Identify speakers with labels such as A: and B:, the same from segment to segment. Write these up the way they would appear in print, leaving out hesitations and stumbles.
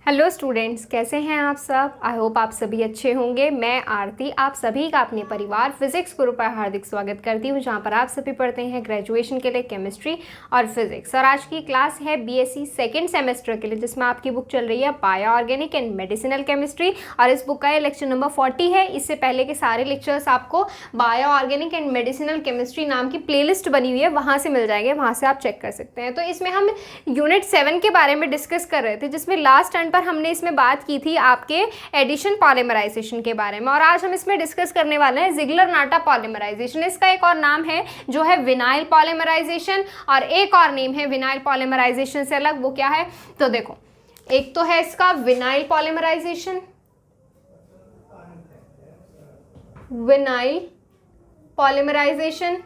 A: Hello students, कैसे हैं आप सब। आई होप आप सभी अच्छे होंगे। मैं आरती आप सभी का अपने परिवार फिजिक्स ग्रुप पर हार्दिक स्वागत करती हूं, जहां पर आप सभी पढ़ते हैं ग्रेजुएशन के लिए केमिस्ट्री और फिजिक्स। और आज की क्लास है बीएससी सेकंड सेमेस्टर के लिए, जिसमें आपकी बुक चल रही है bio organic and medicinal chemistry. और इस बुक का ये लेक्चर नंबर 40 है। इससे पहले के सारे लेक्चर्स आपको bio organic and medicinal chemistry नाम की प्ले बनी हुई है, वहाँ से मिल जाएंगे, वहाँ से आप चेक कर सकते हैं। तो इसमें हम यूनिट 7 के बारे में डिस्कस कर रहे थे, जिसमें लास्ट टाइम पर हमने इसमें बात की थी आपके एडिशन पॉलीमराइजेशन के बारे में। और आज हम इसमें डिस्कस करने वाले हैं जिगलर नाटा पॉलीमराइजेशन। इसका एक और नाम है जो है विनाइल पॉलीमराइजेशन, और एक और नेम है विनाइल पॉलीमराइजेशन से अलग। वो क्या है तो देखो, एक तो है इसका विनाइल पॉलीमराइजेशन, विनाइल पॉलीमराइजेशन,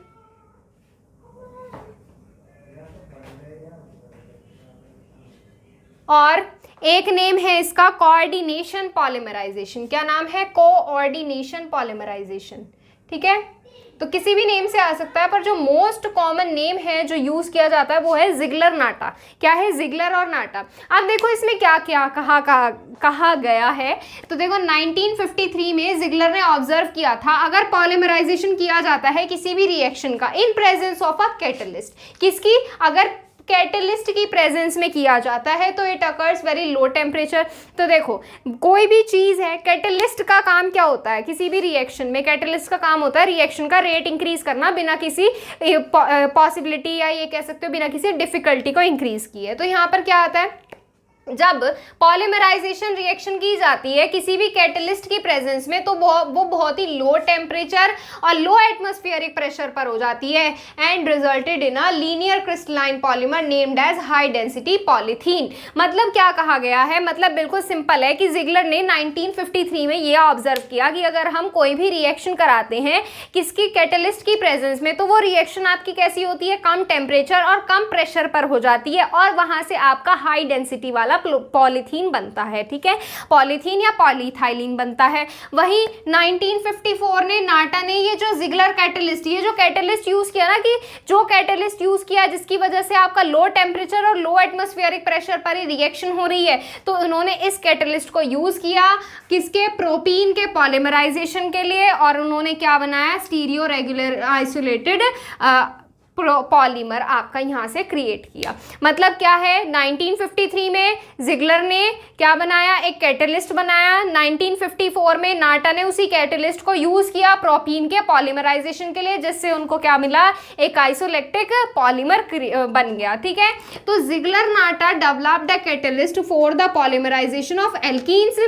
A: और एक नेम है इसका कोऑर्डिनेशन पॉलीमराइजेशन। क्या नाम है? Coordination polymerization. ठीक है, तो किसी भी नेम से आ सकता है, पर जो मोस्ट कॉमन नेम है जो यूज किया जाता है वो है जिगलर नाटा। क्या है? जिगलर और नाटा। अब देखो इसमें क्या क्या कहा गया है। तो देखो 1953 में जिगलर ने ऑब्जर्व किया था, अगर पॉलीमराइजेशन किया जाता है किसी भी रिएक्शन का in presence of a catalyst, किसकी? अगर कैटलिस्ट की प्रेजेंस में किया जाता है तो it occurs very low temperature. तो देखो कोई भी चीज है, कैटलिस्ट का काम क्या होता है? किसी भी रिएक्शन में कैटलिस्ट का काम होता है रिएक्शन का रेट इंक्रीज करना, बिना किसी पॉसिबिलिटी या ये कह सकते हो बिना किसी डिफिकल्टी को इंक्रीज किए। तो यहाँ पर क्या आता है, जब पॉलीमराइजेशन रिएक्शन की जाती है किसी भी कैटलिस्ट की प्रेजेंस में, तो वो बहुत ही लो टेम्परेचर और लो एटमॉस्फेरिक प्रेशर पर हो जाती है, and resulted in a linear crystalline polymer named as high density polythene. मतलब क्या कहा गया है? मतलब बिल्कुल सिंपल है कि जिगलर ने 1953 में ये ऑब्जर्व किया कि अगर हम कोई भी रिएक्शन कराते हैं किसकी? कैटलिस्ट की प्रेजेंस में, तो वो रिएक्शन आपकी कैसी होती है? कम टेम्परेचर और कम प्रेशर पर हो जाती है, और वहां से आपका हाई डेंसिटी वाला पॉलीथीन बनता है। ठीक है, पॉलीथीन या पॉलीथाइलिन बनता है। वहीं 1954 ने नाटा ने ये जो जिगलर कैटलिस्ट, ये जो कैटलिस्ट यूज किया ना, कि जो कैटलिस्ट यूज किया जिसकी वजह से आपका लो टेम्परेचर और लो एटमॉस्फेरिक प्रेशर पर ही रिएक्शन हो रही है, तो उन्होंने इस कैटलिस्ट को यूज किया किसके? प्रोपीन के पॉलीमराइजेशन के लिए। और उन्होंने क्या बनाया? स्टीरियो रेगुलर आइसोलेटेड पॉलीमर आपका यहाँ से क्रिएट किया। मतलब क्या है, 1953 में जिगलर ने क्या बनाया? एक कैटलिस्ट बनाया। 1954 में नाटा ने उसी कैटलिस्ट को यूज किया प्रोपीन के पॉलीमराइजेशन के लिए, जिससे उनको क्या मिला? एक आइसोलेक्टिक पॉलीमर बन गया। ठीक है, तो Ziegler Natta developed a catalyst for the polymerization of alkenes.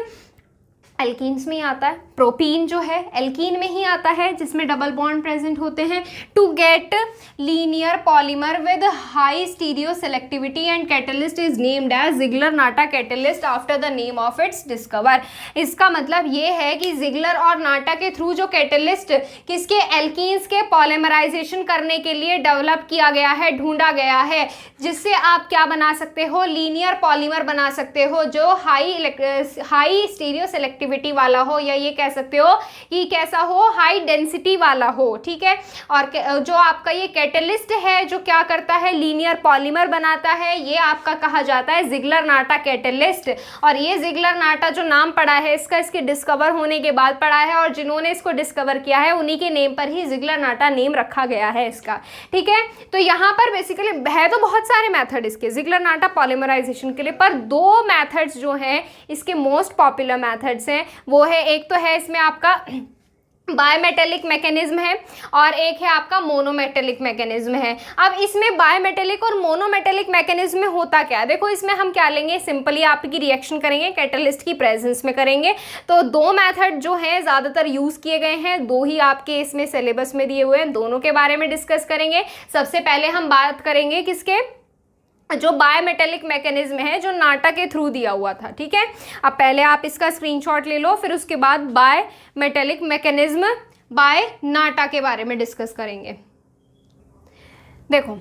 A: Alkenes में ही आता है, प्रोपीन जो है एल्कीन में ही आता है, जिसमें डबल बॉन्ड प्रेजेंट होते हैं। To get linear polymer with high stereo selectivity and catalyst is named as Ziegler Natta catalyst after the name of its discover. इसका मतलब ये है कि जिगलर और नाटा के थ्रू जो कैटलिस्ट किसके? एल्कीन्स के पॉलीमराइजेशन करने के लिए डेवलप किया गया है, ढूंढा गया है, जिससे आप क्या बना सकते हो? लीनियर पॉलीमर बना सकते हो, जो हाई स्टीरियो सेलेक्टिविटी वाला हो, या ये कह सकते हो कि कैसा हो? हाई डेंसिटी वाला हो। ठीक है, और जो आपका ये कैटलिस्ट है जो क्या करता है? लीनियर पॉलीमर बनाता है, ये आपका कहा जाता है जिगलर नाटा कैटलिस्ट। और ये जिगलर नाटा जो नाम पड़ा है इसका, इसके डिस्कवर होने के बाद पड़ा है, और जिन्होंने इसको डिस्कवर किया है उन्हीं के नेम पर ही जिगलर नाटा नेम रखा गया है इसका। ठीक है, तो यहाँ पर बेसिकली है तो बहुत सारे मेथड इसके जिगलर नाटा पॉलीमराइजेशन के लिए, पर दो मेथड्स जो हैं इसके मोस्ट पॉपुलर मेथड्स हैं, वो है, एक तो है इसमें आपका बायोमेटेलिक मैकेनिज्म है, और एक है आपका मोनोमेटेलिक मैकेनिज्म है। अब इसमें बायोमेटेलिक और मोनोमेटेलिक मैकेनिज्म में होता क्या है? देखो इसमें हम क्या लेंगे, सिंपली आपकी रिएक्शन करेंगे कैटलिस्ट की प्रेजेंस में करेंगे। तो दो मेथड जो हैं ज़्यादातर यूज़ किए गए हैं, दो ही आपके इसमें सिलेबस में दिए हुए हैं, दोनों के बारे में डिस्कस करेंगे। सबसे पहले हम बात करेंगे किसके? जो बायोमेटेलिक मैकेनिज्म है जो नाटा के थ्रू दिया हुआ था। ठीक है, अब पहले आप इसका स्क्रीनशॉट ले लो, फिर उसके बाद बायोमेटेलिक मैकेनिज्म बाय नाटा के बारे में डिस्कस करेंगे। देखो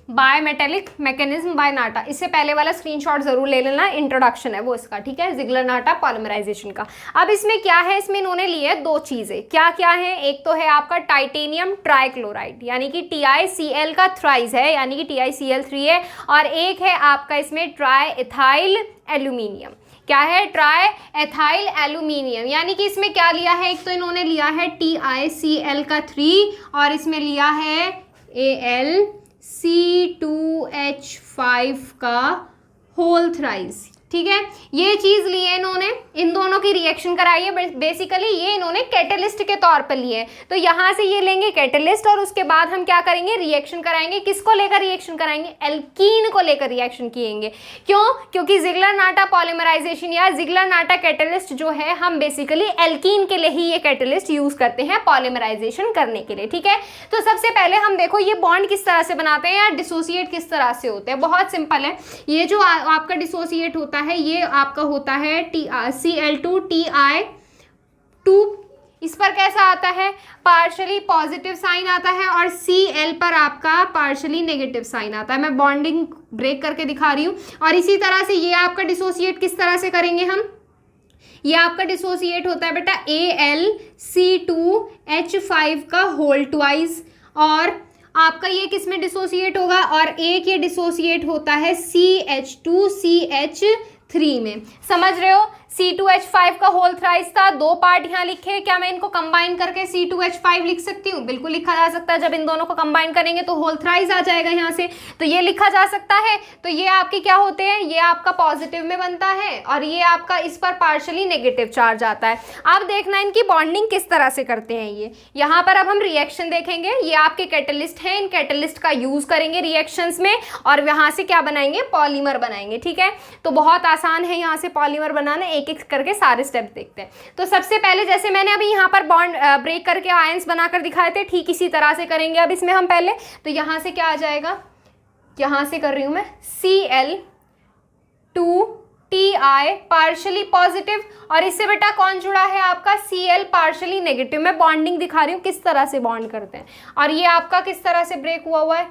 A: बाय मेटेलिक मैकेनिज्म बाय नाटा। इससे पहले वाला स्क्रीनशॉट जरूर ले लेना, इंट्रोडक्शन है वो इसका, ठीक है, जिगलर नाटा पॉलीमराइजेशन का। अब इसमें क्या है, इसमें इन्होंने लिए दो चीजें, क्या क्या है, एक तो है आपका टाइटेनियम ट्राइक्लोराइड यानी कि TiCl का थ्राइस है यानी कि TiCl3 है, और एक है आपका इसमें ट्राई एथाइल एल्यूमिनियम। क्या है, ट्राई एथाइल एल्यूमिनियम, यानी कि इसमें क्या लिया है, एक तो इन्होंने लिया है TiCl का 3 और इसमें लिया है AlC2H5 का होल थ्राइस, ठीक है। ये चीज लिए इन्होंने, इन दोनों की रिएक्शन कराई है। बेसिकली ये इन्होंने कैटलिस्ट के तौर पर लिए, तो यहाँ से ये लेंगे कैटलिस्ट और उसके बाद हम क्या करेंगे, रिएक्शन कराएंगे। किसको लेकर रिएक्शन कराएंगे, एल्कीन को लेकर रिएक्शन किएंगे। क्यों, क्योंकि जिगलर नाटा पॉलीमराइजेशन या जिगलर नाटा कैटलिस्ट जो है, हम बेसिकली एल्कीन के लिए ही ये कैटलिस्ट यूज करते हैं पॉलीमराइजेशन करने के लिए, ठीक है। तो सबसे पहले हम देखो ये बॉन्ड किस तरह से बनाते हैं या डिसोसिएट किस तरह से होते हैं। बहुत सिंपल है, ये जो आपका डिसोसिएट होता है ये आपका होता है Cl2Ti2, इस पर कैसा आता है, पार्शली पॉजिटिव साइन आता है, और Cl पर आपका पार्शली नेगेटिव साइन आता है। मैं बॉन्डिंग ब्रेक करके दिखा रही हूँ। और इसी तरह से ये आपका डिसोसिएट किस तरह से करेंगे हम, ये आपका डिसोसिएट होता है बेटा AlC2H5 का होल ट्वाइस, और आपका ये किस में डिसोसिएट होगा, और एक ये डिसोसिएट होता है CH2CH3 में। समझ रहे हो, C2H5 का होल थ्राइस था, दो पार्ट यहाँ लिखे, क्या मैं इनको कंबाइन करके C2H5 लिख सकती हूँ, बिल्कुल लिखा जा सकता है। जब इन दोनों को कंबाइन करेंगे तो होल थ्राइस आ जाएगा यहाँ से, तो ये लिखा जा सकता है। तो ये आपके क्या होते हैं, ये आपका पॉजिटिव में बनता है और ये आपका इस पर पार्शली नेगेटिव चार्ज आता है। अब देखना इनकी बॉन्डिंग किस तरह से करते हैं ये। यहाँ पर अब हम रिएक्शन देखेंगे, ये आपके कैटलिस्ट हैं, इन कैटलिस्ट का यूज करेंगे रिएक्शंस में और यहाँ से क्या बनाएंगे, पॉलीमर बनाएंगे, ठीक है। तो बहुत आसान है यहाँ से पॉलीमर बनाना, एक एक करके सारे स्टेप देखते हैं। तो सबसे पहले जैसे मैंने अभी यहाँ पर बॉन्ड ब्रेक करके आयंस बनाकर दिखाए थे, ठीक इसी तरह से करेंगे अब इसमें हम पहले। तो यहाँ से क्या आ जाएगा, यहाँ से कर रही हूँ मैं Cl2Ti पार्शली पॉजिटिव, और इससे बेटा कौन जुड़ा है आपका Cl पार्शली नेगेटिव। मैं बॉन्डिंग दिखा रही हूँ किस तरह से बॉन्ड करते हैं, और ये आपका किस तरह से ब्रेक हुआ है,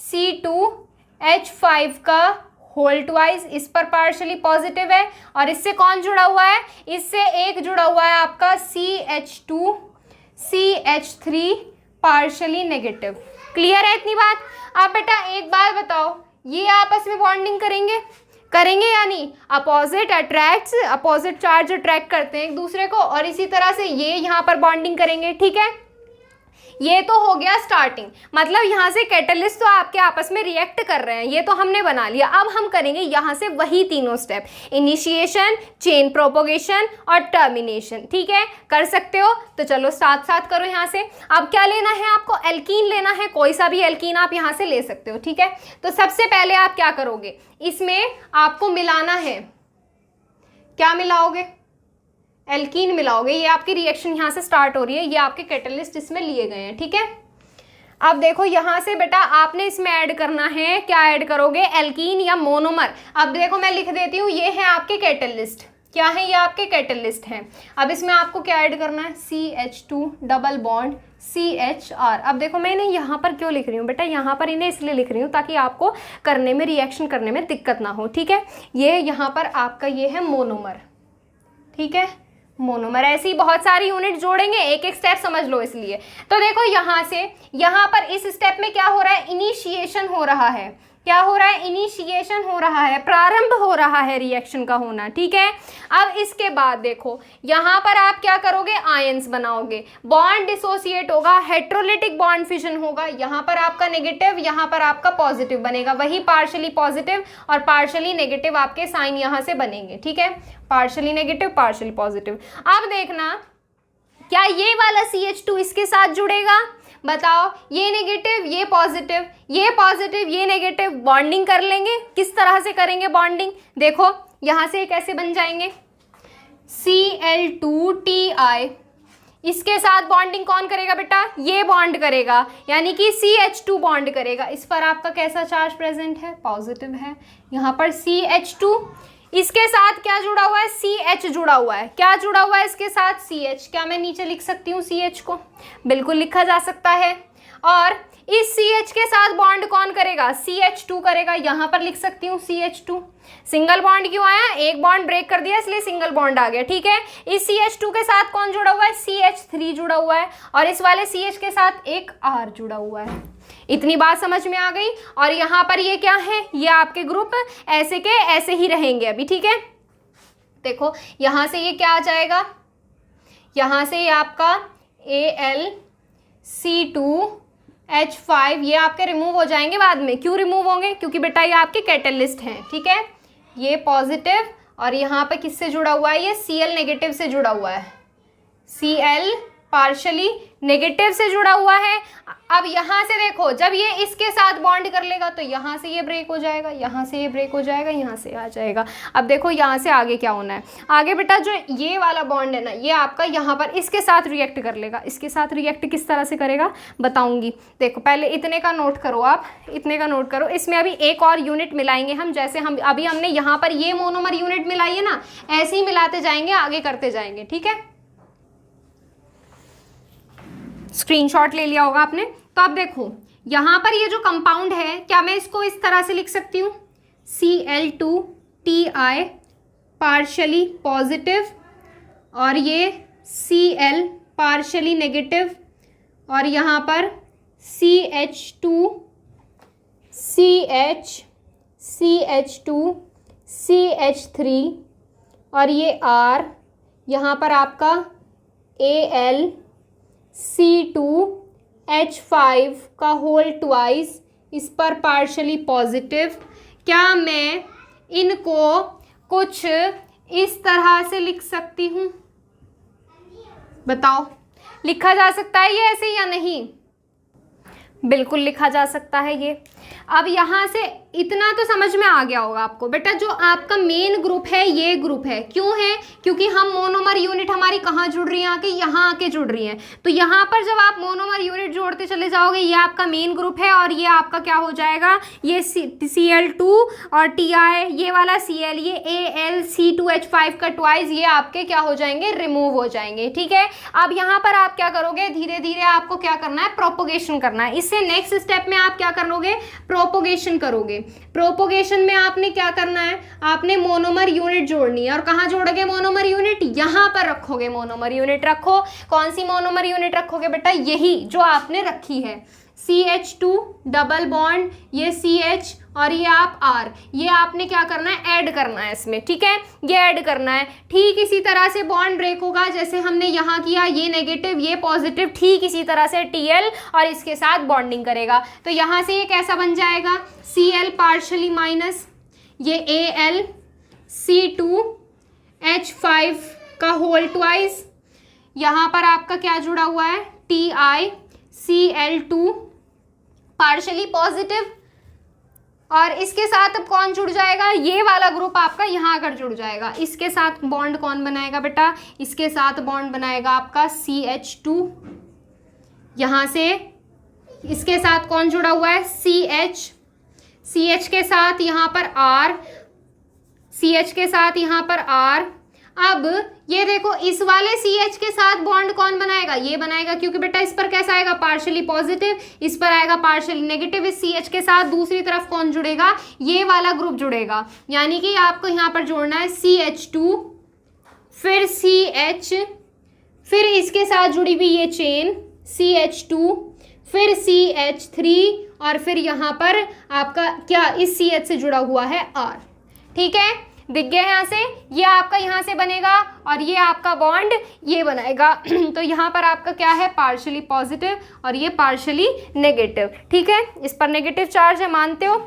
A: AlC2H5 का होल ट्वाइस, इस पर पार्शली पॉजिटिव है, और इससे कौन जुड़ा हुआ है, इससे एक जुड़ा हुआ है आपका CH2CH3 पार्शली नेगेटिव। क्लियर है इतनी बात। अब बेटा एक बात बताओ, ये आपस में बॉन्डिंग करेंगे या नहीं, opposite attracts, opposite charge attract करते हैं एक दूसरे को, और इसी तरह से ये यहाँ पर बॉन्डिंग करेंगे, ठीक है। ये तो हो गया स्टार्टिंग, मतलब यहाँ से कैटलिस्ट तो आपके आपस में रिएक्ट कर रहे हैं, ये तो हमने बना लिया। अब हम करेंगे यहाँ से वही तीनों स्टेप, इनिशिएशन, चेन प्रोपोगेशन और टर्मिनेशन, ठीक है। कर सकते हो तो चलो साथ साथ करो यहाँ से। अब क्या लेना है आपको, एल्कीन लेना है, कोई सा भी एल्कीन आप यहाँ से ले सकते हो, ठीक है। तो सबसे पहले आप क्या करोगे, इसमें आपको मिलाना है, क्या मिलाओगे, एल्कीन मिलाओगे। ये आपकी रिएक्शन यहाँ से स्टार्ट हो रही है, ये आपके कैटलिस्ट इसमें लिए गए हैं, ठीक है। अब देखो यहाँ से बेटा आपने इसमें ऐड करना है, क्या ऐड करोगे, एल्कीन या मोनोमर। अब देखो मैं लिख देती हूँ, ये है आपके कैटलिस्ट, क्या है, ये आपके कैटलिस्ट हैं। अब इसमें आपको क्या ऐड करना है, CH2 डबल बॉन्ड CHR। अब देखो मैं इन्हें यहाँ पर क्यों लिख रही हूँ बेटा, यहाँ पर इन्हें इसलिए लिख रही हूँ ताकि आपको करने में, रिएक्शन करने में दिक्कत ना हो, ठीक है। ये यहाँ पर आपका ये है मोनोमर, ठीक है, मोनोमर। ऐसी बहुत सारी यूनिट जोड़ेंगे, एक एक स्टेप समझ लो इसलिए। तो देखो यहाँ से यहाँ पर इस स्टेप में क्या हो रहा है, इनिशिएशन हो रहा है, क्या हो रहा है, इनिशिएशन हो रहा है, प्रारंभ हो रहा है रिएक्शन का होना, ठीक है। अब इसके बाद देखो यहाँ पर आप क्या करोगे, आयंस बनाओगे, बॉन्ड डिसोसिएट होगा, हेट्रोलिटिक बॉन्ड फिशन होगा, यहाँ पर आपका नेगेटिव, यहाँ पर आपका पॉजिटिव बनेगा, वही पार्शली पॉजिटिव और पार्शली नेगेटिव आपके साइन यहाँ से बनेंगे, ठीक है, पार्शली नेगेटिव पार्शली पॉजिटिव। अब देखना क्या ये वाला CH2 इसके साथ जुड़ेगा, बताओ, ये नेगेटिव ये पॉजिटिव, ये पॉजिटिव ये नेगेटिव, बॉन्डिंग कर लेंगे। किस तरह से करेंगे बॉन्डिंग, देखो यहाँ से कैसे बन जाएंगे, Cl2Ti, इसके साथ बॉन्डिंग कौन करेगा बेटा, ये बॉन्ड करेगा, यानी कि CH2 बॉन्ड करेगा। इस पर आपका कैसा चार्ज प्रेजेंट है, पॉजिटिव है, यहाँ पर CH2, इसके साथ क्या जुड़ा हुआ है, CH जुड़ा हुआ है, क्या जुड़ा हुआ है इसके साथ, CH। क्या मैं नीचे लिख सकती हूँ CH को, बिल्कुल लिखा जा सकता है। और इस CH के साथ बॉन्ड कौन करेगा, CH2 करेगा। यहां पर लिख सकती हूँ CH2। सिंगल बॉन्ड क्यों आया, एक बॉन्ड ब्रेक कर दिया इसलिए सिंगल बॉन्ड आ गया, ठीक है। इस CH2 के साथ कौन जुड़ा हुआ है, CH3 जुड़ा हुआ है, और इस वाले CH के साथ एक R जुड़ा हुआ है। इतनी बात समझ में आ गई। और यहाँ पर ये क्या है, ये आपके ग्रुप ऐसे के ऐसे ही रहेंगे अभी, ठीक है। देखो यहाँ से ये क्या आ जाएगा, यहाँ से ये आपका AlC2H5 ये आपके रिमूव हो जाएंगे बाद में। क्यों रिमूव होंगे, क्योंकि बेटा ये आपके कैटलिस्ट हैं, ठीक है। ये पॉजिटिव और यहाँ पे किससे जुड़ा हुआ है, ये Cl नेगेटिव से जुड़ा हुआ है, Cl पार्शली नेगेटिव से जुड़ा हुआ है। अब यहाँ से देखो, जब ये इसके साथ बॉन्ड कर लेगा तो यहाँ से ये ब्रेक हो जाएगा, यहाँ से ये ब्रेक हो जाएगा, यहाँ से आ जाएगा। अब देखो यहाँ से आगे क्या होना है, आगे बेटा जो ये वाला बॉन्ड है ना, ये आपका यहाँ पर इसके साथ रिएक्ट कर लेगा। इसके साथ रिएक्ट किस तरह से करेगा बताऊंगी। देखो पहले इतने का नोट करो, आप इतने का नोट करो। इसमें अभी एक और यूनिट मिलाएंगे हम, जैसे हम अभी हमने यहाँ पर ये मोनोमर यूनिट मिलाई है ना, ऐसे ही मिलाते जाएंगे, आगे करते जाएंगे, ठीक है। स्क्रीनशॉट ले लिया होगा आपने। तो अब देखो यहाँ पर ये जो कंपाउंड है, क्या मैं इसको इस तरह से लिख सकती हूँ, Cl2Ti पार्शली पॉजिटिव और ये Cl पार्शली नेगेटिव, और यहाँ पर CH2CH3 और ये R, यहाँ पर आपका AlC2H5 का होल ट्वाइस, इस पर पार्शली पॉजिटिव। क्या मैं इनको कुछ इस तरह से लिख सकती हूँ, बताओ लिखा जा सकता है ये ऐसे या नहीं? बिल्कुल लिखा जा सकता है ये। अब यहाँ से इतना तो समझ में आ गया होगा आपको बेटा, जो आपका मेन ग्रुप है ये ग्रुप है, क्यों है, क्योंकि हम मोनोमर यूनिट हमारी कहाँ जुड़ रही है, आके यहाँ आके जुड़ रही है। तो यहाँ पर जब आप मोनोमर यूनिट जोड़ते चले जाओगे, ये आपका मेन ग्रुप है और ये आपका क्या हो जाएगा, ये Cl2 और Ti, ये वाला Cl, ये AlC2H5 का ट्वाइस, ये आपके क्या हो जाएंगे, रिमूव हो जाएंगे, ठीक है। अब यहाँ पर आप क्या करोगे, धीरे धीरे आपको क्या करना है, प्रोपोगेशन करना है। इससे नेक्स्ट स्टेप में आप क्या करोगे, प्रोपोगेशन करोगे। प्रोपोगेशन में आपने क्या करना है, आपने मोनोमर यूनिट जोड़नी है। और कहाँ जोड़ोगे मोनोमर यूनिट, यहाँ पर रखोगे मोनोमर यूनिट। रखो, कौन सी मोनोमर यूनिट रखोगे बेटा, यही जो आपने रखी है, CH2 डबल बॉन्ड, ये CH और ये आप R, ये आपने क्या करना है, ऐड करना है इसमें, ठीक है, ये ऐड करना है। ठीक इसी तरह से बॉन्ड ब्रेक होगा जैसे हमने यहाँ किया, ये नेगेटिव ये पॉजिटिव, ठीक इसी तरह से Tl और इसके साथ बॉन्डिंग करेगा। तो यहाँ से ये कैसा बन जाएगा, Cl पार्शली माइनस ये AlC2H5 का होल ट्वाइस, यहाँ पर आपका क्या जुड़ा हुआ है, TiCl2 पार्शली पॉजिटिव, और इसके साथ अब कौन जुड़ जाएगा, ये वाला ग्रुप आपका यहाँ आकर जुड़ जाएगा। इसके साथ बॉन्ड कौन बनाएगा बेटा, इसके साथ बॉन्ड बनाएगा आपका CH2। यहाँ से इसके साथ कौन जुड़ा हुआ है, CH के साथ यहाँ पर R, CH के साथ यहाँ पर R। अब ये देखो, इस वाले CH के साथ बॉन्ड कौन बनाएगा, ये बनाएगा, क्योंकि बेटा इस पर कैसा आएगा, पार्शली पॉजिटिव, इस पर आएगा पार्शली नेगेटिव। इस CH के साथ दूसरी तरफ कौन जुड़ेगा, ये वाला ग्रुप जुड़ेगा। यानी कि आपको यहाँ पर जोड़ना है CH2, फिर CH, फिर इसके साथ जुड़ी हुई ये चेन CH2, फिर CH3, और फिर यहाँ पर आपका क्या, इस CH से जुड़ा हुआ है R, ठीक है, दिख गया यहाँ से। ये आपका यहाँ से बनेगा और ये आपका बॉन्ड ये बनाएगा। तो यहाँ पर आपका क्या है, पार्शली पॉजिटिव और ये पार्शली नेगेटिव, ठीक है। इस पर नेगेटिव चार्ज है, मानते हो।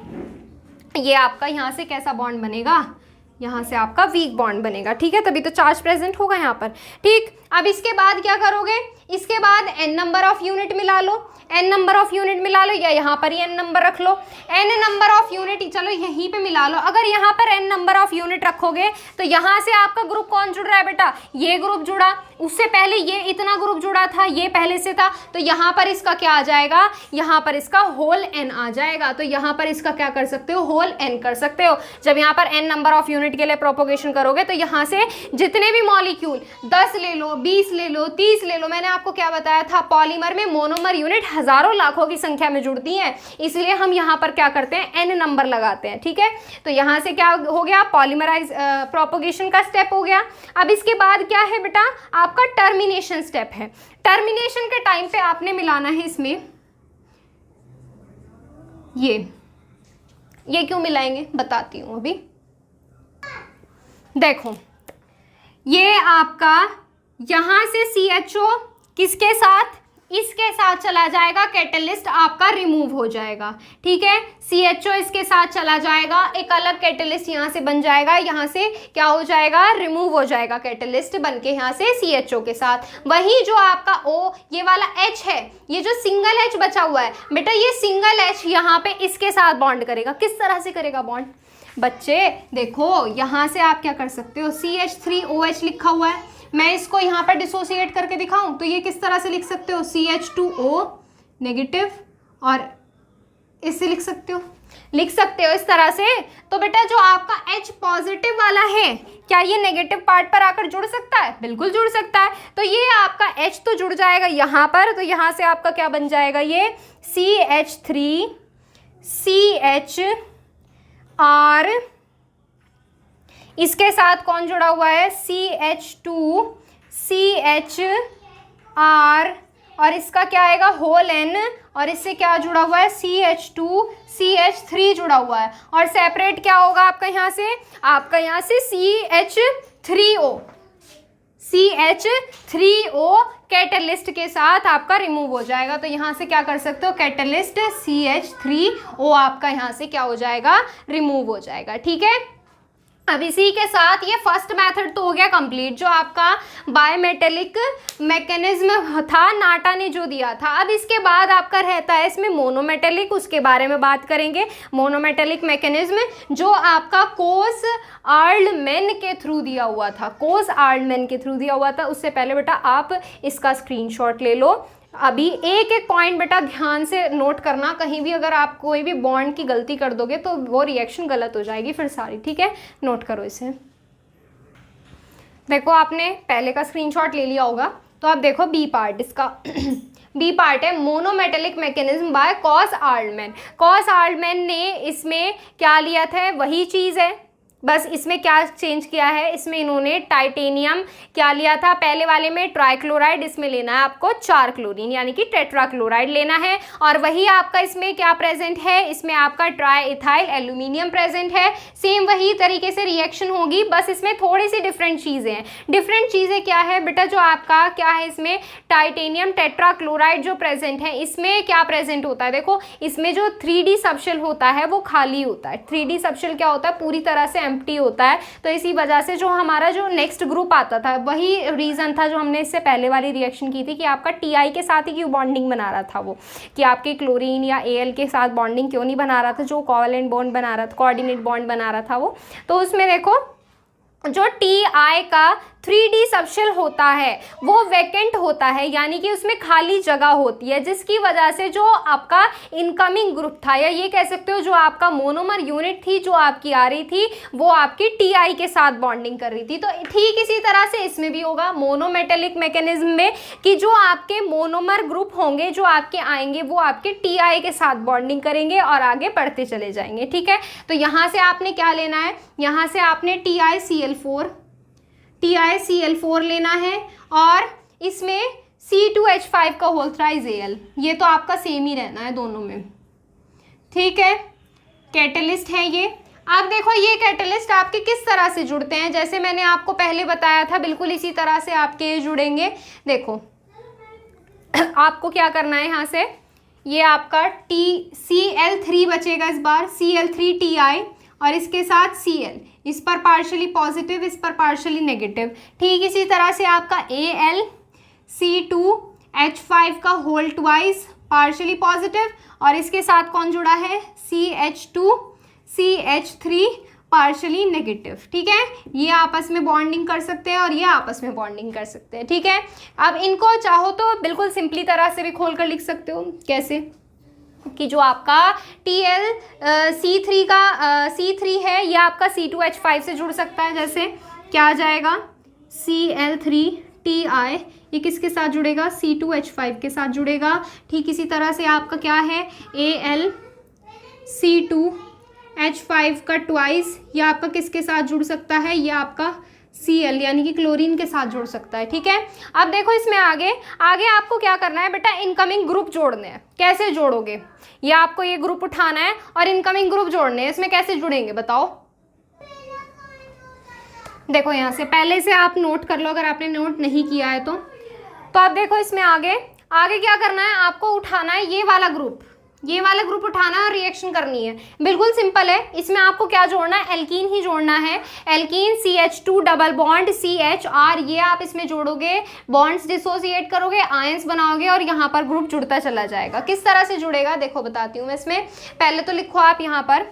A: ये आपका यहाँ से कैसा बॉन्ड बनेगा, यहाँ से आपका वीक बॉन्ड बनेगा, ठीक है, तभी तो चार्ज प्रेजेंट होगा यहाँ पर, ठीक। अब इसके बाद क्या करोगे, इसके बाद n नंबर ऑफ यूनिट मिला लो, n नंबर ऑफ यूनिट मिला लो, या यहाँ पर ही n नंबर रख लो। n नंबर ऑफ यूनिट चलो यहीं पे मिला लो। अगर यहाँ पर n नंबर ऑफ यूनिट रखोगे तो यहाँ से आपका ग्रुप कौन जुड़ रहा है बेटा, ये ग्रुप जुड़ा, उससे पहले ये इतना ग्रुप जुड़ा था, ये पहले से था, तो यहाँ पर इसका क्या आ जाएगा, यहाँ पर इसका होल n आ जाएगा। तो यहाँ पर इसका क्या कर सकते हो, होल n कर सकते हो। जब यहाँ पर n नंबर ऑफ यूनिट के लिए प्रोपोगेशन करोगे तो यहाँ से जितने भी मॉलिक्यूल 10 ले लो, 20 ले लो, 30 ले लो, मैंने आपको क्या बताया था, पॉलीमर में मोनोमर यूनिट हजारों लाखों की संख्या में जुड़ती हैं, इसलिए हम यहाँ पर क्या करते हैं, n नंबर लगाते हैं। ठीक है, तो यहाँ से क्या हो गया, पॉलीमराइज प्रोपोगेशन का स्टेप हो गया। अब इसके बाद क्या है बेटा, आपका टर्मिनेशन स्टेप है। टर्मिनेशन के टाइम पे आपने मिलाना है इसमें ये क्यों मिलाएंगे बताती हूँ अभी। देखो ये आपका यहाँ से CHO किसके साथ, इसके साथ चला जाएगा, कैटलिस्ट आपका रिमूव हो जाएगा। ठीक है, CHO इसके साथ चला जाएगा, एक अलग कैटलिस्ट यहाँ से बन जाएगा, यहाँ से क्या हो जाएगा, रिमूव हो जाएगा कैटलिस्ट बन के यहाँ से CHO के साथ। वही जो आपका O ये वाला H है, ये जो सिंगल H बचा हुआ है बेटा, ये सिंगल H यहाँ पे इसके साथ बॉन्ड करेगा। किस तरह से करेगा बॉन्ड बच्चे, देखो यहाँ से आप क्या कर सकते हो, CH3OH लिखा हुआ है, मैं इसको यहाँ पर डिसोसिएट करके दिखाऊं तो ये किस तरह से लिख सकते हो, CH2O नेगेटिव, और इससे लिख सकते हो इस तरह से। तो बेटा जो आपका H पॉजिटिव वाला है, क्या ये नेगेटिव पार्ट पर आकर जुड़ सकता है, बिल्कुल जुड़ सकता है। तो ये आपका H तो जुड़ जाएगा यहाँ पर, तो यहाँ से आपका क्या बन जाएगा, ये CH3CHR, इसके साथ कौन जुड़ा हुआ है, CH2CHR, और इसका क्या आएगा, होल N, और इससे क्या जुड़ा हुआ है, CH2CH3 जुड़ा हुआ है, और सेपरेट क्या होगा आपका यहाँ से, CH3O कैटलिस्ट के साथ आपका रिमूव हो जाएगा। तो यहाँ से क्या कर सकते हो, कैटलिस्ट CH3O आपका यहाँ से क्या हो जाएगा, रिमूव हो जाएगा। ठीक है, अब इसी के साथ ये फर्स्ट मेथड तो हो गया कंप्लीट, जो आपका बायोमेटेलिक मैकेनिज्म था, नाटा ने जो दिया था। अब इसके बाद आपका रहता है इसमें मोनोमेटेलिक, उसके बारे में बात करेंगे। मोनोमेटेलिक मैकेनिज्म जो आपका कोस-आर्लमैन के थ्रू दिया हुआ था, उससे पहले बेटा आप इसका स्क्रीनशॉट ले लो। अभी एक एक पॉइंट बेटा ध्यान से नोट करना, कहीं भी अगर आप कोई भी बॉन्ड की गलती कर दोगे तो वो रिएक्शन गलत हो जाएगी फिर सारी। ठीक है, नोट करो इसे। देखो आपने पहले का स्क्रीनशॉट ले लिया होगा, तो आप देखो बी पार्ट, इसका बी पार्ट है मोनोमेटेलिक मैकेनिज्म बाय कोस-आर्लमैन। कोस-आर्लमैन ने इसमें क्या लिया था, वही चीज़ है, बस इसमें क्या चेंज किया है, इसमें इन्होंने टाइटेनियम क्या लिया था, पहले वाले में ट्राइक्लोराइड, इसमें लेना है आपको 4 क्लोरीन यानी कि टेट्राक्लोराइड लेना है। और वही आपका इसमें क्या प्रेजेंट है, इसमें आपका ट्राई इथाइल एल्यूमिनियम प्रेजेंट है। सेम वही तरीके से रिएक्शन होगी, बस इसमें थोड़ी सी डिफरेंट चीज़ें हैं। डिफरेंट चीज़ें क्या है बेटा, जो आपका क्या है, इसमें टाइटेनियम टेट्राक्लोराइड जो प्रेजेंट है, इसमें क्या प्रेजेंट होता है, देखो इसमें जो 3D सबशेल होता है वो खाली होता है। 3D सबशेल क्या होता है, पूरी तरह से एम्प्टी होता है। तो इसी वजह से जो हमारा जो नेक्स्ट ग्रुप आता था, वही रीजन था जो हमने इससे पहले वाली रिएक्शन की थी कि आपका TI के साथ ही क्यों बॉन्डिंग बना रहा था, वो कि आपके क्लोरीन या AL के साथ बॉन्डिंग क्यों नहीं बना रहा था, जो कोवैलेंट बॉन्ड बना रहा था, कोऑर्डिनेट बॉन्ड बना रहा था वो। तो उसमें देखो जो TI का 3D सबशेल होता है वो वैकेंट होता है, यानी कि उसमें खाली जगह होती है, जिसकी वजह से जो आपका इनकमिंग ग्रुप था, या ये कह सकते हो जो आपका मोनोमर यूनिट थी जो आपकी आ रही थी, वो आपकी TI के साथ बॉन्डिंग कर रही थी। तो ठीक इसी तरह से इसमें भी होगा मोनोमेटेलिक मैकेनिज्म में, कि जो आपके मोनोमर ग्रुप होंगे जो आपके आएंगे वो आपके TI के साथ बॉन्डिंग करेंगे और आगे बढ़ते चले जाएंगे। ठीक है, तो यहाँ से आपने क्या लेना है, यहाँ से आपने TiCl4 लेना है, और इसमें C2H5 का होल थ्राइज Al, ये तो आपका सेम ही रहना है दोनों में। ठीक है, कैटलिस्ट है ये। अब देखो ये कैटलिस्ट आपके किस तरह से जुड़ते हैं, जैसे मैंने आपको पहले बताया था, बिल्कुल इसी तरह से आपके ये जुड़ेंगे। देखो आपको क्या करना है, यहाँ से ये आपका Cl3 बचेगा इस बार, Cl3Ti, और इसके साथ Cl, इस पर पार्शली पॉजिटिव, इस पर पार्शली नेगेटिव। ठीक इसी तरह से आपका AlC2H5 का होल ट्वाइस पार्शली पॉजिटिव, और इसके साथ कौन जुड़ा है, CH2CH3 पार्शली नेगेटिव। ठीक है, ये आपस में बॉन्डिंग कर सकते हैं और ये आपस में बॉन्डिंग कर सकते हैं। ठीक है, अब इनको चाहो तो बिल्कुल सिंपली तरह से भी खोल कर लिख सकते हो, कैसे कि जो आपका C3 है ये आपका C2H5 से जुड़ सकता है, जैसे क्या आ जाएगा, Cl3 Ti, ये किसके साथ जुड़ेगा, C2H5 के साथ जुड़ेगा। ठीक इसी तरह से आपका क्या है, AlC2H5 का ट्वाइस, ये आपका किसके साथ जुड़ सकता है, ये आपका Cl यानी कि क्लोरीन के साथ जुड़ सकता है। ठीक है, अब देखो इसमें आगे आपको क्या करना है बेटा, इनकमिंग ग्रुप जोड़ने हैं। कैसे जोड़ोगे, ये आपको ये ग्रुप उठाना है और इनकमिंग ग्रुप जोड़ने हैं। इसमें कैसे जुड़ेंगे बताओ। देखो यहाँ से पहले से आप नोट कर लो अगर आपने नोट नहीं किया है तो आप देखो इसमें आगे क्या करना है, आपको उठाना है ये वाला ग्रुप उठाना है और रिएक्शन करनी है। बिल्कुल सिंपल है। इसमें आपको क्या जोड़ना है, एल्कीन ही जोड़ना है। Alkene CH2 double bond CHR, ये आप इसमें जोड़ोगे, बॉन्ड्स डिसोसिएट करोगे, आयंस बनाओगे और यहाँ पर ग्रुप जुड़ता चला जाएगा। किस तरह से जुड़ेगा देखो बताती हूँ मैं। इसमें पहले तो लिखो आप यहाँ पर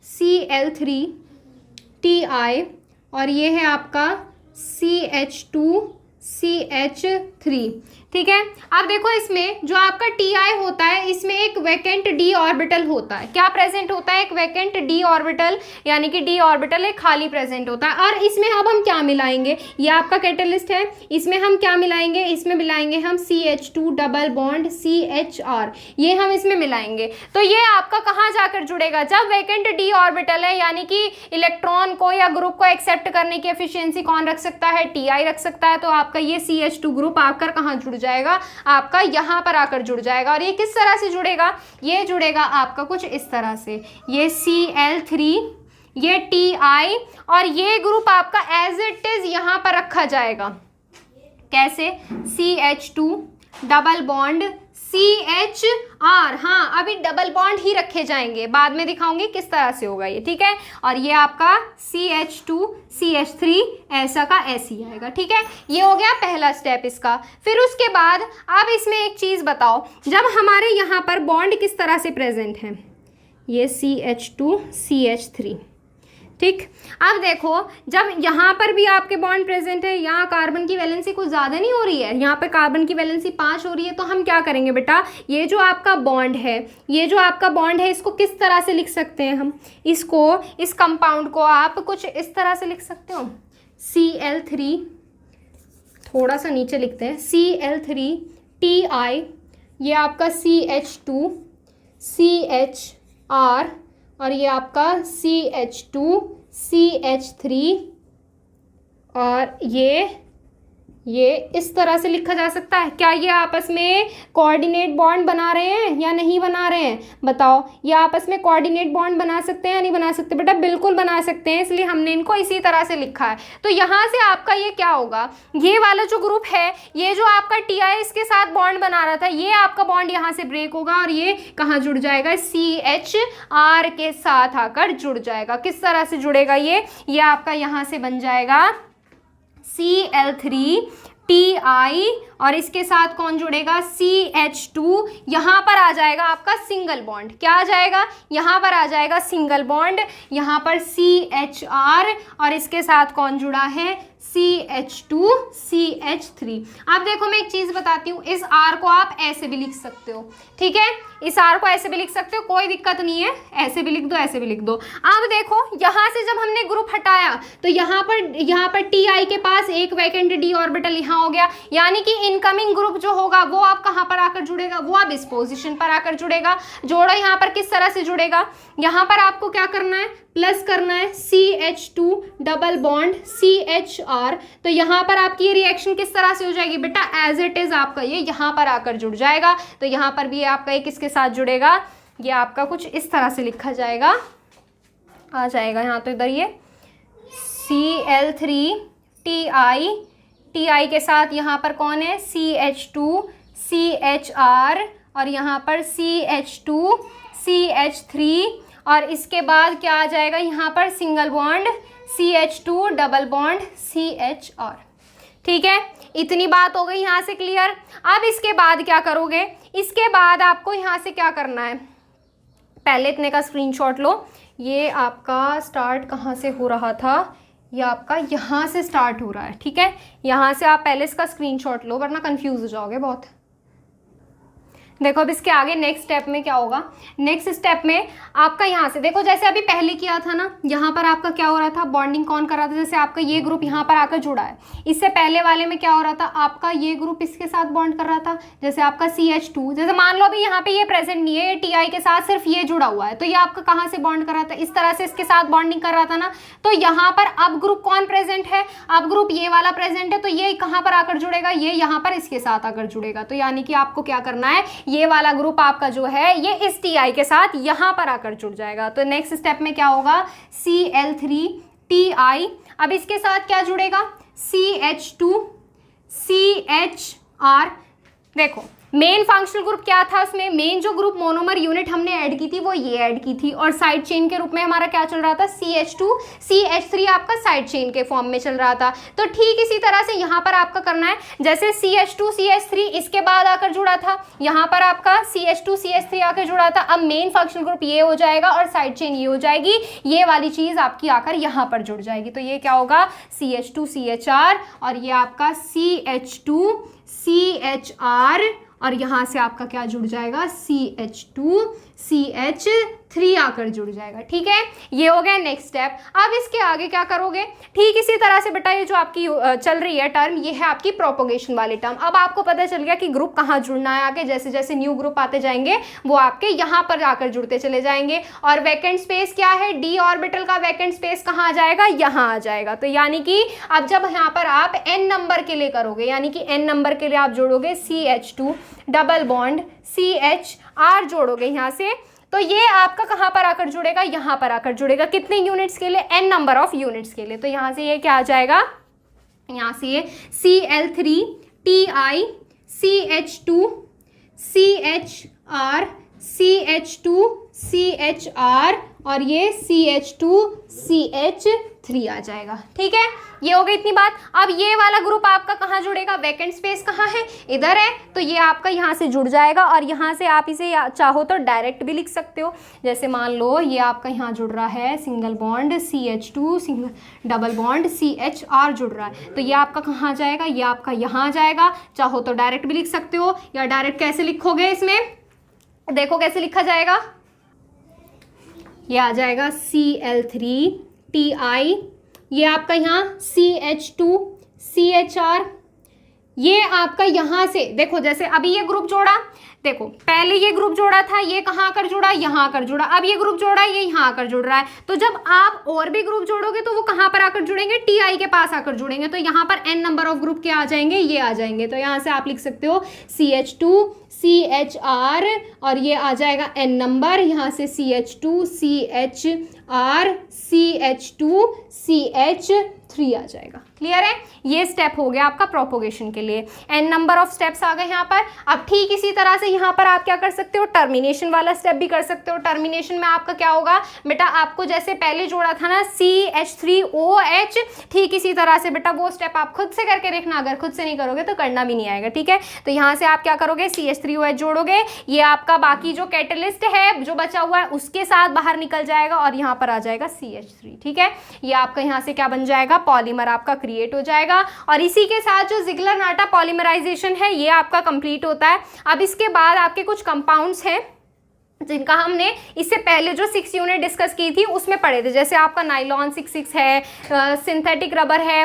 A: Cl3Ti और ये है आपका CH2CH3। ठीक है, अब देखो इसमें जो आपका Ti होता है, इसमें एक वैकेंट d ऑर्बिटल होता है। क्या प्रेजेंट होता है, एक वैकेंट d ऑर्बिटल, यानी कि d ऑर्बिटल एक खाली प्रेजेंट होता है। और इसमें अब हम क्या मिलाएंगे, ये आपका कैटलिस्ट है, इसमें हम क्या मिलाएंगे, इसमें मिलाएंगे हम CH2 डबल बॉन्ड CHR, ये हम इसमें मिलाएंगे। तो ये आपका कहाँ जाकर जुड़ेगा, जब वैकेंट d ऑर्बिटल है, यानी कि इलेक्ट्रॉन को या ग्रुप को एक्सेप्ट करने की एफिशिएंसी कौन रख सकता है, Ti रख सकता है। तो आपका ये CH2 ग्रुप आकर कहाँ जुड़ जाएगा, आपका यहाँ पर आकर जुड़ जाएगा। और ये किस तरह से जुड़ेगा, ये जुड़ेगा आपका कुछ इस तरह से, ये Cl3, ये Ti और ये ग्रुप आपका एज इट इज यहाँ पर रखा जाएगा। कैसे, CH2 डबल बॉन्ड CHR, हाँ अभी डबल बॉन्ड ही रखे जाएंगे, बाद में दिखाऊंगी किस तरह से होगा ये। ठीक है, और ये आपका CH2CH3 ऐसा का ऐसे ही आएगा। ठीक है, ये हो गया पहला स्टेप इसका। फिर उसके बाद अब इसमें एक चीज बताओ, जब हमारे यहाँ पर बॉन्ड किस तरह से प्रेजेंट है, ये CH2CH3। ठीक, अब देखो जब यहाँ पर भी आपके बॉन्ड प्रेजेंट है, यहाँ कार्बन की वैलेंसी कुछ ज़्यादा नहीं हो रही है, यहाँ पे कार्बन की वैलेंसी 5 हो रही है। तो हम क्या करेंगे बेटा, ये जो आपका बॉन्ड है, इसको किस तरह से लिख सकते हैं हम, इस कंपाउंड को आप कुछ इस तरह से लिख सकते हो, Cl3, थोड़ा सा नीचे लिखते हैं, Cl3Ti, ये आपका CH2CHR और ये आपका CH2CH3 और ये इस तरह से लिखा जा सकता है। क्या ये आपस में कोऑर्डिनेट बॉन्ड बना रहे हैं या नहीं बना रहे हैं, बताओ। ये आपस में कोऑर्डिनेट बॉन्ड बना सकते हैं या नहीं बना सकते, बेटा बिल्कुल बना सकते हैं, इसलिए हमने इनको इसी तरह से लिखा है। तो यहाँ से आपका ये क्या होगा, ये वाला जो ग्रुप है, ये जो आपका Ti इसके साथ बॉन्ड बना रहा था, ये आपका बॉन्ड यहाँ से ब्रेक होगा और ये कहाँ जुड़ जाएगा, CHR के साथ आकर जुड़ जाएगा। किस तरह से जुड़ेगा, ये आपका यहाँ से बन जाएगा Cl3Ti और इसके साथ कौन जुड़ेगा, CH2, यहाँ पर आ जाएगा आपका सिंगल बॉन्ड। क्या आ जाएगा, यहाँ पर आ जाएगा सिंगल बॉन्ड, यहाँ पर CHR और इसके साथ कौन जुड़ा है, CH2CH3। अब देखो मैं एक चीज बताती हूँ, इस R को आप ऐसे भी लिख सकते हो। ठीक है, इस R को ऐसे भी लिख सकते हो, कोई दिक्कत नहीं है, ऐसे भी लिख दो, ऐसे भी लिख दो। अब देखो यहाँ से जब हमने ग्रुप हटाया तो यहाँ पर Ti के पास एक वैकेंट d ऑर्बिटल यहाँ हो गया, यानी कि इनकमिंग ग्रुप जो होगा वो आप कहाँ पर आकर जुड़ेगा, वो अब इस पोजीशन पर आकर जुड़ेगा। जोड़ा यहाँ पर किस तरह से जुड़ेगा, यहाँ पर आपको क्या करना है, प्लस करना है CH2 डबल बॉन्ड CHR। तो यहाँ पर आपकी ये रिएक्शन किस तरह से हो जाएगी बेटा, एज इट इज आपका ये यहाँ पर आकर जुड़ जाएगा। तो यहाँ पर भी आपका ये किसके साथ जुड़ेगा, ये आपका कुछ इस तरह से लिखा जाएगा, आ जाएगा यहाँ। तो इधर ये Cl3Ti के साथ यहाँ पर कौन है, CH2CHR और यहाँ पर CH2CH3 और इसके बाद क्या आ जाएगा, यहाँ पर single bond CH2 double bond CHR। ठीक है, इतनी बात हो गई यहाँ से क्लियर। अब इसके बाद क्या करोगे, इसके बाद आपको यहाँ से क्या करना है, पहले इतने का स्क्रीनशॉट लो। ये आपका स्टार्ट कहाँ से हो रहा था, ये आपका यहाँ से स्टार्ट हो रहा है। ठीक है, यहाँ से आप पहले इसका स्क्रीनशॉट लो वरना कंफ्यूज हो जाओगे बहुत। देखो अब इसके आगे नेक्स्ट स्टेप में क्या होगा, नेक्स्ट स्टेप में आपका यहाँ से देखो, जैसे अभी पहले किया था ना, यहाँ पर आपका क्या हो रहा था, बॉन्डिंग कौन कर रहा था, जैसे आपका ये ग्रुप यहाँ पर आकर जुड़ा है, इससे पहले वाले में क्या हो रहा था, आपका ये ग्रुप इसके साथ बॉन्ड कर रहा था, जैसे आपका CH2, जैसे मान लो अभी यहाँ पे ये प्रेजेंट नहीं है, ये TI के साथ सिर्फ ये जुड़ा हुआ है, तो ये आपका कहाँ से बॉन्ड कर रहा था, इस तरह से इसके साथ बॉन्डिंग कर रहा था ना, तो यहाँ पर अब ग्रुप कौन प्रेजेंट है, अब ग्रुप ये वाला प्रेजेंट है, तो ये कहाँ पर आकर जुड़ेगा, ये यहाँ पर इसके साथ आकर जुड़ेगा, तो यानी कि आपको क्या करना है, ये वाला ग्रुप आपका जो है ये इस TI के साथ यहां पर आकर जुड़ जाएगा। तो नेक्स्ट स्टेप में क्या होगा, Cl3TI, अब इसके साथ क्या जुड़ेगा, CH2 CHR। देखो मेन फंक्शनल ग्रुप क्या था, उसमें मेन जो ग्रुप मोनोमर यूनिट हमने ऐड की थी वो ये ऐड की थी, और साइड चेन के रूप में हमारा क्या चल रहा था, CH2 CH3 आपका साइड चेन के फॉर्म में चल रहा था। तो ठीक इसी तरह से यहाँ पर आपका करना है, जैसे CH2 CH3 इसके बाद आकर जुड़ा था, यहाँ पर आपका CH2 CH3 आकर जुड़ा था, अब मेन फंक्शनल ग्रुप ये हो जाएगा और साइड चेन ये हो जाएगी, ये वाली चीज आपकी आकर यहाँ पर जुड़ जाएगी। तो ये क्या होगा, CH2 CHR, और ये आपका CH2 CHR, और यहाँ से आपका क्या जुड़ जाएगा, CH2 CH3 आकर जुड़ जाएगा। ठीक है, ये हो गया नेक्स्ट स्टेप। अब इसके आगे क्या करोगे, ठीक इसी तरह से बेटा ये जो आपकी चल रही है टर्म, ये है आपकी प्रोपोगेशन वाली टर्म। अब आपको पता चल गया कि ग्रुप कहाँ जुड़ना है, आगे जैसे जैसे न्यू ग्रुप आते जाएंगे वो आपके यहाँ पर आकर जुड़ते चले जाएंगे। और वैकेंट स्पेस क्या है, D ऑर्बिटल का वैकेंट स्पेस कहाँ आ जाएगा, यहाँ आ जाएगा। तो यानी कि अब जब यहाँ पर आप n नंबर के लिए करोगे, यानी कि n नंबर के लिए आप जोड़ोगे CH2 डबल बॉन्ड CHR जोड़ोगे यहाँ से, तो ये आपका कहाँ पर आकर जुड़ेगा, यहाँ पर आकर जुड़ेगा। कितने यूनिट्स के लिए, n नंबर ऑफ यूनिट्स के लिए। तो यहाँ से ये क्या आ जाएगा, यहाँ से ये Cl3TI CH2 CHR CH2 CHR और ये CH2 CH3 आ जाएगा। ठीक है, ये हो गई इतनी बात। अब ये वाला ग्रुप आपका कहाँ जुड़ेगा, वैकेंट स्पेस कहाँ है, इधर है, तो ये आपका यहाँ से जुड़ जाएगा। और यहाँ से आप इसे चाहो तो डायरेक्ट भी लिख सकते हो, जैसे मान लो ये आपका यहाँ जुड़ रहा है single bond CH2 single double bond CHR जुड़ रहा है, तो ये आपका कहाँ जाएगा, ये आपका यहाँ जाएगा। चाहो तो डायरेक्ट भी लिख सकते हो, या डायरेक्ट कैसे लिखोगे, इसमें देखो कैसे लिखा जाएगा, ये आ जाएगा Cl3TI, ये आपका यहाँ CH2 CHR, ये आपका यहाँ से देखो, जैसे अभी ये ग्रुप जोड़ा, देखो पहले ये ग्रुप जोड़ा था, ये कहाँ आकर जुड़ा, यहाँ आकर जुड़ा। अब ये ग्रुप जोड़ा, ये यहाँ आकर जुड़ रहा है। तो जब आप और भी ग्रुप जोड़ोगे तो वो कहाँ पर आकर जुड़ेंगे, TI के पास आकर जुड़ेंगे। तो यहाँ पर n नंबर ऑफ ग्रुप क्या आ जाएंगे, ये आ जाएंगे। तो यहाँ से आप लिख सकते हो CH2 CHR और ये आ जाएगा n नंबर, यहाँ से CH2 CHR CH2 CH3 आ जाएगा। क्लियर है, ये स्टेप हो गया आपका प्रोपोगेशन के लिए। n नंबर ऑफ स्टेप्स आ गए यहाँ पर। अब ठीक इसी तरह से यहाँ पर आप क्या कर सकते हो, टर्मिनेशन वाला स्टेप भी कर सकते हो। टर्मिनेशन में आपका क्या होगा बेटा, आपको जैसे पहले जोड़ा था ना CH3OH, ठीक इसी तरह से बेटा वो स्टेप आप खुद से करके देखना, अगर खुद से नहीं करोगे तो करना भी नहीं आएगा। ठीक है, तो यहाँ से आप क्या करोगे, CH3OH जोड़ोगे, ये आपका बाकी जो कैटलिस्ट है जो बचा हुआ है उसके साथ बाहर निकल जाएगा और यहाँ पर आ जाएगा CH3। ठीक है, ये आपका यहाँ से क्या बन जाएगा, पॉलीमर आपका क्रिएट हो जाएगा। और इसी के साथ जो जिगलर नाटा पॉलीमराइजेशन है ये आपका कंप्लीट होता है। अब इसके बाद आपके कुछ कंपाउंड्स हैं जिनका हमने इससे पहले जो 6 यूनिट डिस्कस की थी उसमें पढ़े थे, जैसे आपका नाइलॉन 6 है, सिंथेटिक रबर है,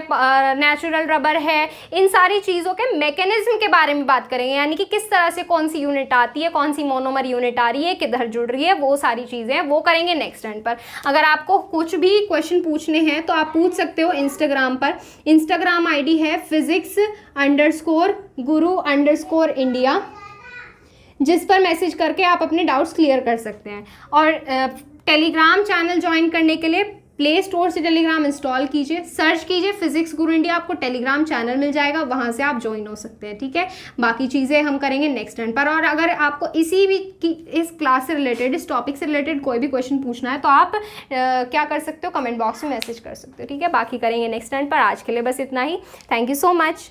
A: नेचुरल रबर है। इन सारी चीज़ों के मैकेनिज्म के बारे में बात करेंगे, यानी कि किस तरह से कौन सी यूनिट आती है, कौन सी मोनोमर यूनिट आ रही है, किधर जुड़ रही है, वो सारी चीज़ें वो करेंगे नेक्स्ट टर्न पर। अगर आपको कुछ भी क्वेश्चन पूछने हैं तो आप पूछ सकते हो इंस्टाग्राम पर। इंस्टाग्राम ID है physics_guru_India, जिस पर मैसेज करके आप अपने डाउट्स क्लियर कर सकते हैं। और टेलीग्राम चैनल ज्वाइन करने के लिए प्ले स्टोर से टेलीग्राम इंस्टॉल कीजिए, सर्च कीजिए फिजिक्स गुरु इंडिया, आपको टेलीग्राम चैनल मिल जाएगा, वहाँ से आप ज्वाइन हो सकते हैं। ठीक है, बाकी चीज़ें हम करेंगे नेक्स्ट टर्न पर। और अगर आपको इस क्लास से रिलेटेड, इस टॉपिक से रिलेटेड कोई भी क्वेश्चन पूछना है तो आप क्या कर सकते हो, कमेंट बॉक्स में मैसेज कर सकते हो। ठीक है, बाकी करेंगे नेक्स्ट टर्न पर। आज के लिए बस इतना ही। Thank you so much.